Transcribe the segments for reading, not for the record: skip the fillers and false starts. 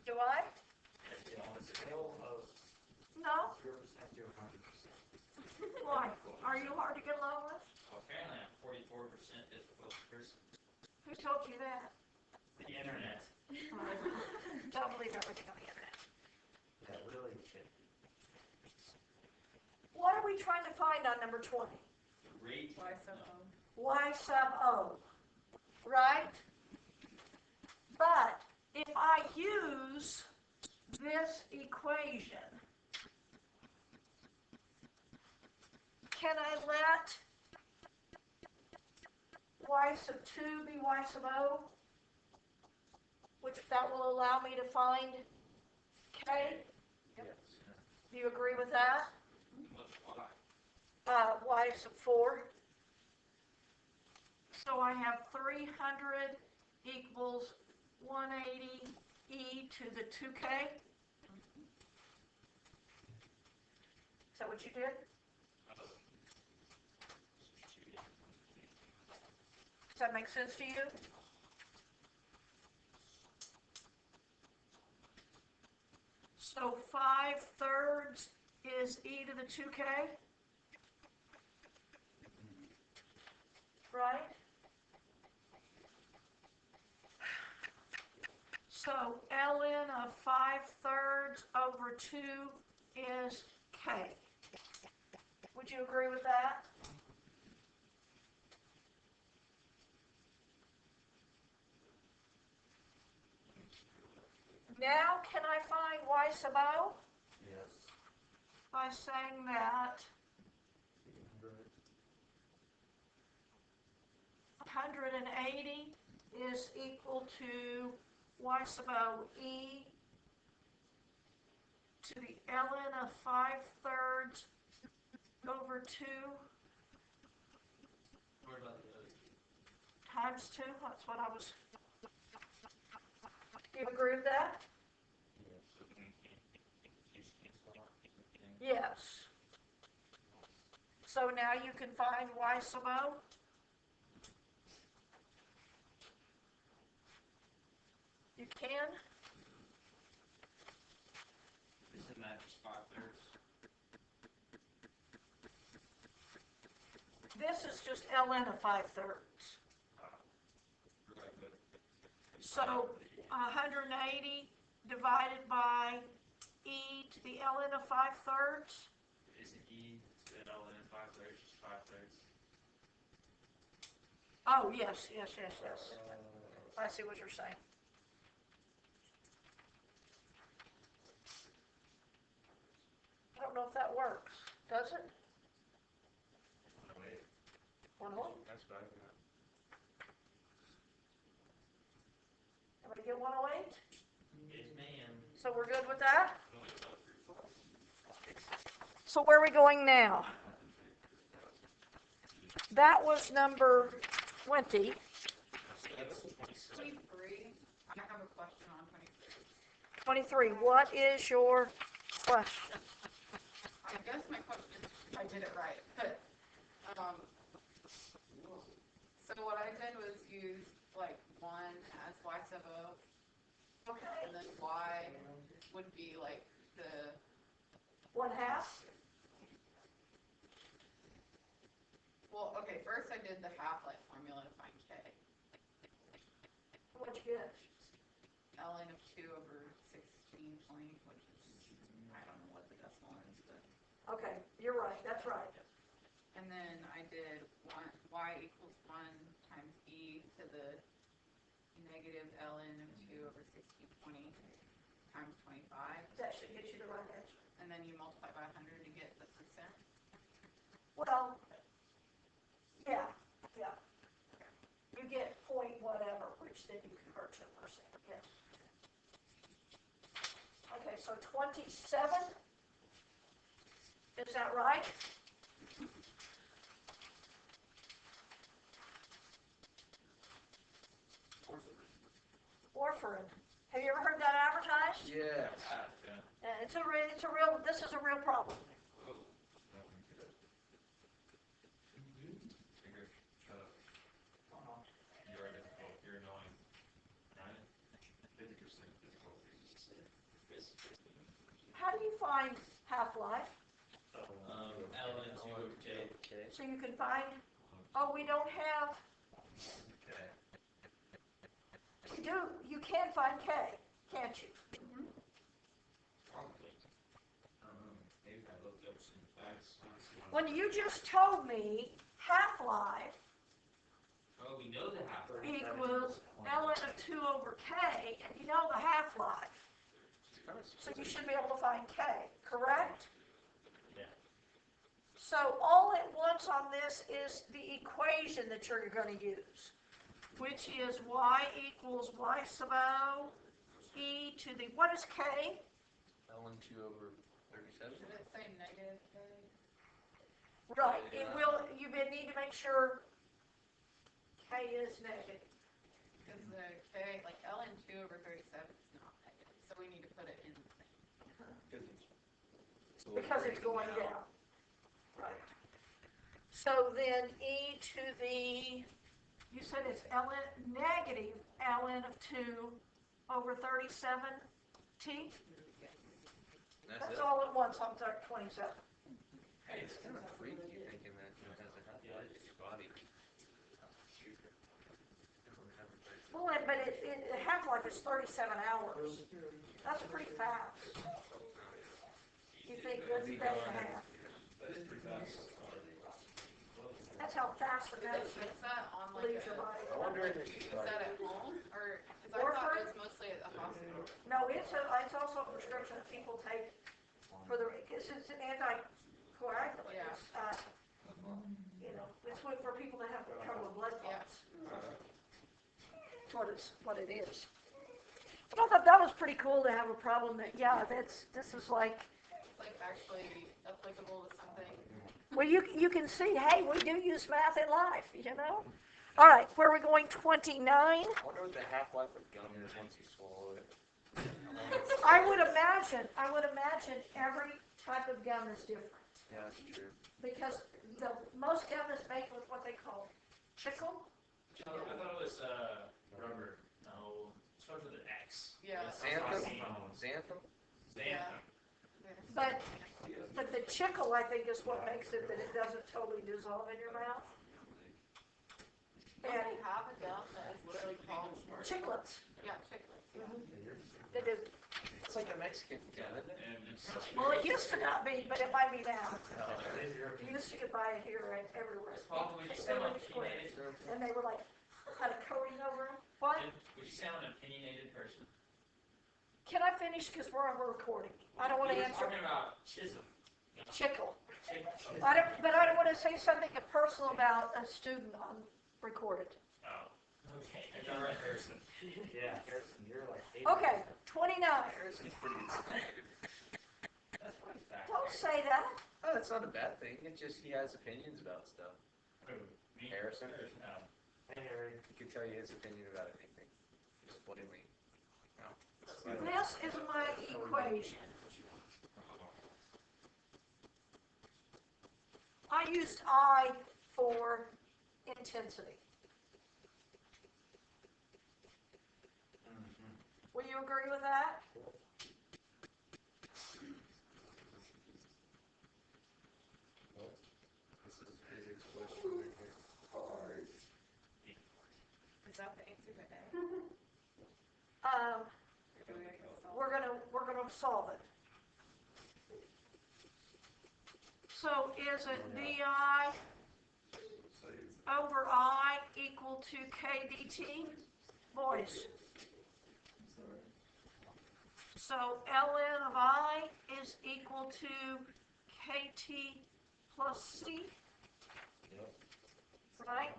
Do I? On a scale of No. 0% to 100%. Why? Are you hard to get along with? Apparently I'm 44% difficult person. Who told you that? The internet. Don't believe everything on the internet. Yeah, really shit. What are we trying to find on number 20? Rate. Y sub O. Y sub O. Right? But if I use this equation, can I let y sub 2 be y sub O? Which that will allow me to find k? Yes. Do you agree with that? What's y? Y sub 4. So I have 300 equals 180 e to the 2k. Is that what you did? Does that make sense to you? So 5/3 is e to the 2k, right? So ln of 5/3 over 2 is k. Would you agree with that? Now can I find y sub O? Yes. By saying that 180 is equal to y sub O e to the ln of 5/3 over 2 What about the other? times 2. That's what I was. Do you agree with that? Yes. So now you can find y sub O. You can. Isn't that just 5/3? This is just ln of 5/3. So 180 divided by e to the ln of 5/3. Isn't e to ln 5/3 just 5/3? Oh, yes. I see what you're saying. I don't know if that works. Does it? 108. 108? That's what I got. Everybody get 108? Yes, ma'am. So we're good with that? So where are we going now? That was number 20. 23. I have a question on 23. 23. What is your question? I guess my question is if I did it right. But so what I did was use like 1 as y sub O. Okay. And then y would be like the 1/2? well, okay, first I did the half-life formula to find k. What'd you get? ln of 2 over 1620, which is, I don't know what the decimal is, but. Okay, you're right. That's right. And then I did y equals 1 times e to the negative ln of 2 over 1620 times 25. That should get you the right answer. And then you multiply by 100 to get the percent. Well, yeah. You get point whatever, which then you convert to a percent. Yes. Okay, so 27. Is that right? Warfarin. Have you ever heard that advertised? Yes. It's a real. This is a real problem. How do you find half-life? ln 2 over k. So you can find, oh, we don't have, you can find K, can't you? Maybe I looked up some facts. When you just told me half-life Oh, we know the half. equals ln of 2 over K, and you know the half-life. So you should be able to find K, correct? Yeah. So all it wants on this is the equation that you're going to use, which is y equals y sub o e to the, what is K? ln 2 over 37. Should it say negative K? Right, it will, you need to make sure K is negative. Because the K, like ln 2 over 37 is not negative, so we need to put it in the thing. Because it's going down. Right. So then e to the, you said it's negative ln of 2 over 37t? That's all it wants on 27. Hey, it's kind of freaky thinking that it has a half-life in your body. Well, but half-life is 37 hours. That's pretty fast. You think that's a day and a half? That's how fast the medicine Is that on like leaves your body. I wonder if is that at home, or, because I thought it was mostly at the hospital. No, it's also a prescription that people take for the, because it's an anticoagulant. Yeah. It's for people that have trouble with blood clots. That's what it is. But I thought that was pretty cool to have a problem that, this is like, It's like actually applicable to something. well, you can see, hey, we do use math in life, All right, where are we going, 29? I wonder what the half-life of gum is once you swallow it. I would imagine every type of gum is different. Yeah, that's true. Because the most gum is made with what they call chicle. I thought it was rubber. No, it starts with an X. Yeah. Xanthan? Xanthan. But the chicle, I think, is what makes it that it doesn't totally dissolve in your mouth. Don't And they have a gum that is literally called chiclets. Yeah, chiclets. They do. It's like a Mexican gum, isn't it? Well, it used to not be, but it might be now. You used to could buy it here and everywhere. Probably They sound were squares, opinionated. and they were like, had a coating over them. What? Would you sound an opinionated person? Can I finish? Because we're recording. I don't want to You were answer. talking about chisel. Chicle. But I don't want to say something personal about a student on recorded. Oh, okay. I got right, Harrison. Yeah, Harrison, you're like... Okay, 29. Harrison's pretty excited. That's pretty fact. Don't say that. Oh, that's not a bad thing. It's just he has opinions about stuff. Me? Harrison? No. Hey, Harry. He could tell you his opinion about anything. Just blatantly. No. This is my equation. I used I for intensity. Will you agree with that? This is physics question right here. Is that the answer to A? We're gonna solve it. So is it di over I equal to k dt? Boys. So ln of I is equal to kt plus c, right?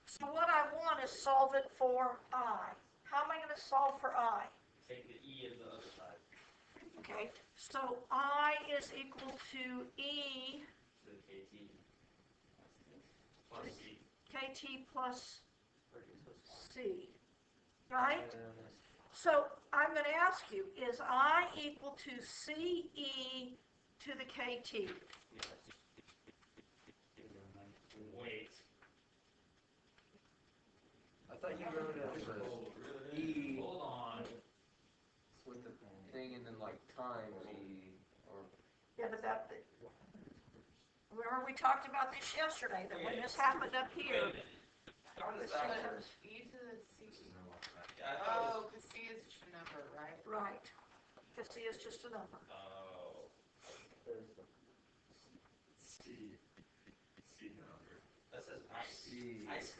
So what I want is solve it for I. How am I going to solve for I? Take the E of the other side. Okay, so I is equal to E To the KT. Plus C. kt plus c, right? So I'm going to ask you, is I equal to CE to the KT? Wait. I thought you wrote it as Oh, really? E. Hold on. like times E or. Yeah, but remember we talked about this yesterday, that when this happened up here, How does this that thing work? goes, E to the C. Yeah, I thought it Oh, was, because C is just a number, right? right, because C is just a number. oh, C number. that says ice. C. Ice.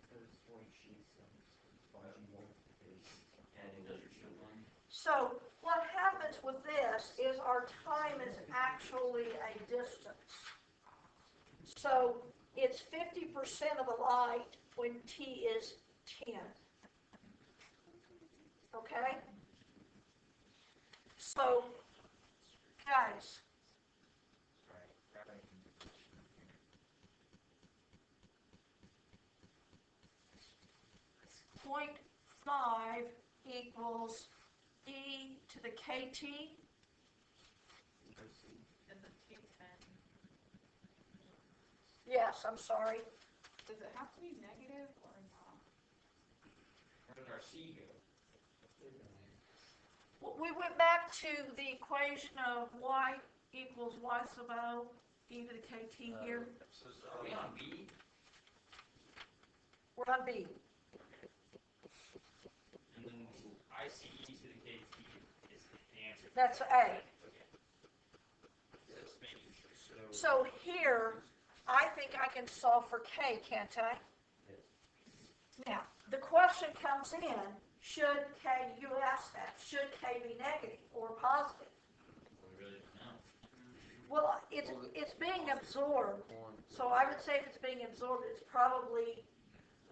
There's point sheets and spongy multiplication. And it does your shit one. So what happens with this is our time is actually a distance. So it's 50% of the light when T is 10. Okay? So, guys, Right. 0.5 equals E to the KT. And the T10. Yes, I'm sorry. Does it have to be negative or not? Where did our C go? We went back to the equation of Y equals Y sub O, E to the KT here. So are we on B? We're on B. And then I see E to the KT is the answer. That's A. Okay. Just making sure. So here, I think I can solve for K, can't I? Now, the question comes in, should K, you asked that, should K be negative or positive? We really don't know. Well, it's being absorbed, so I would say if it's being absorbed, it's probably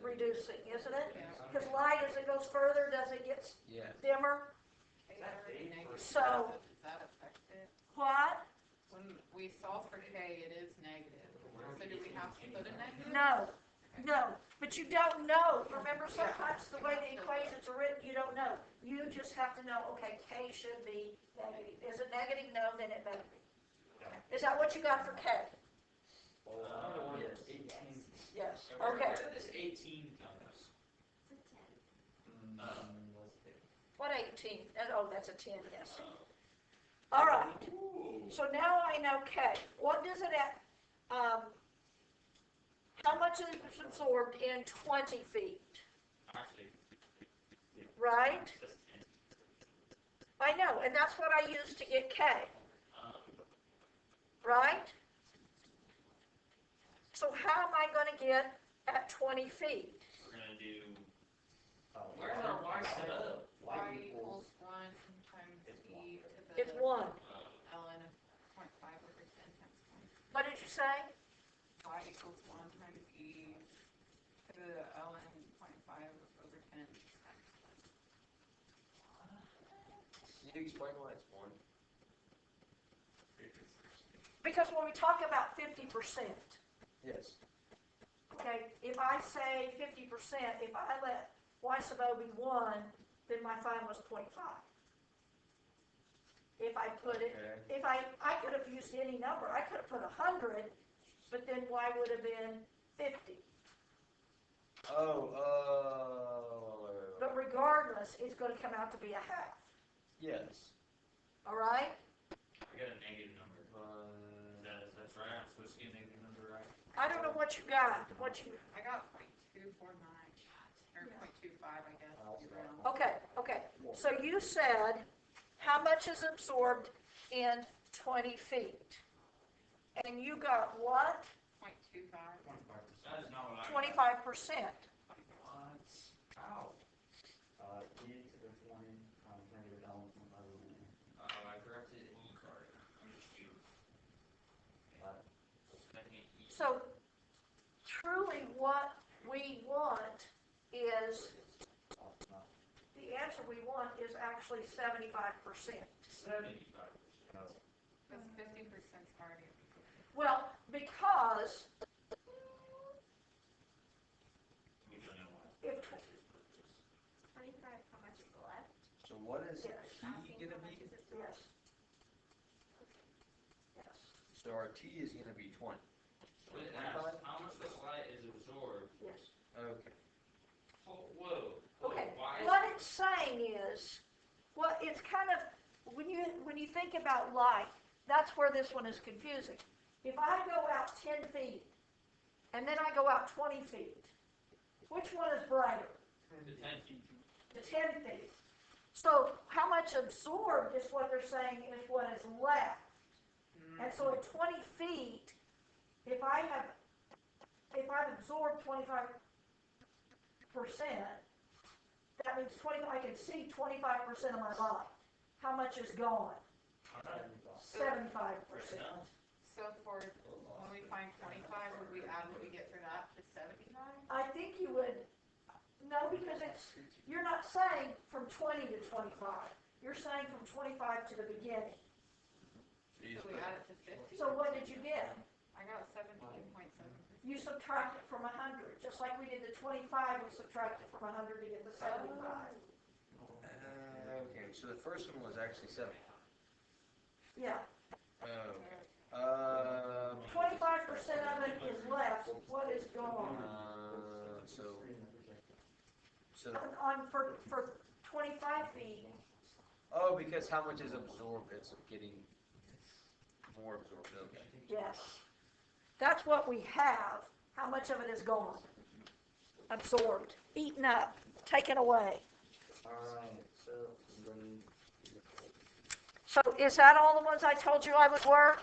reducing, isn't it? Yeah. Because light, as it goes further, does it get Yeah. dimmer? K already negative. So- Does that affect it? What? When we solve for K, it is negative. So do we have to put a negative? No, no, but you don't know. Remember, sometimes the way the equations are written, you don't know. You just have to know, okay, K should be negative. Is it negative? No, then it better be. Is that what you got for K? Yes. 18. Yes. Where Okay. did this 18 comes? What 18? Oh, that's a 10, yes. All right. So now I know K. What does it at, how much is absorbed in 20 feet? Actually, Right? it says 10. I know, and that's what I used to get K. Um, Right? So how am I going to get at 20 feet? we're gonna do. Oh, Where's our Y set up? Y equals 1 times E to the It's 1. ln of 0.5 over 10 times 20. What did you say? Y equals 1 times E to the ln 0.5 over 10 times 20. Can you explain why it's 1? Because when we talk about 50%, Yes. okay, if I say 50%, if I let Y sub O be 1, then my phi was 0.5. If I put it, Okay. if I could have used any number. I could have put 100, but then Y would have been 50. But regardless, it's going to come out to be a half. Yes. All right? I got a negative number. That's right. I'm supposed to get a negative number, right? I don't know what you got. I got 0.249, or 0.25, I guess, to be round. Okay. So you said how much is absorbed in 20 feet? And you got what? 0.25. That is not what I got. 25%. What? Ow. E to the 20 times negative ln 0.5 over 10. I corrected an E card. I'm just you. Expecting an E. So truly what we want is, the answer we want is actually 75%. 75%. Because 50% is already. Well, because We don't know why. if, 25, how much is left? So what is yes, T gonna be? yes. Yes. So our T is gonna be 20. But it asks how much this light is absorbed. Yes. Okay. Oh, whoa. Okay. Why is What it it's saying is, well, it's kind of, when you think about light, that's where this one is confusing. If I go out 10 feet, and then I go out 20 feet, which one is brighter? The 10 feet. The 10 feet. So how much absorbed is what they're saying is what is left. And so at 20 feet, if I've absorbed 25%, that means I can see 25% of my light. How much is gone? 75%. So for, when we find 25, would we add what we get for that to 75? I think you would, no, because you're not saying from 20 to 25. You're saying from 25 to the beginning. So we add it to 50? So what did you get? I got 17.7. You subtract it from 100, just like we did the 25, we subtracted from 100 to get the 75. Okay, so the first one was actually 70. Yeah. Oh. 25% of it is left. What is gone? So For 25 feet. oh, because how much is absorbed? It's getting more absorbed. Okay. Yes. That's what we have. How much of it is gone? Absorbed, eaten up, taken away. Alright, so then So is that all the ones I told you I would work?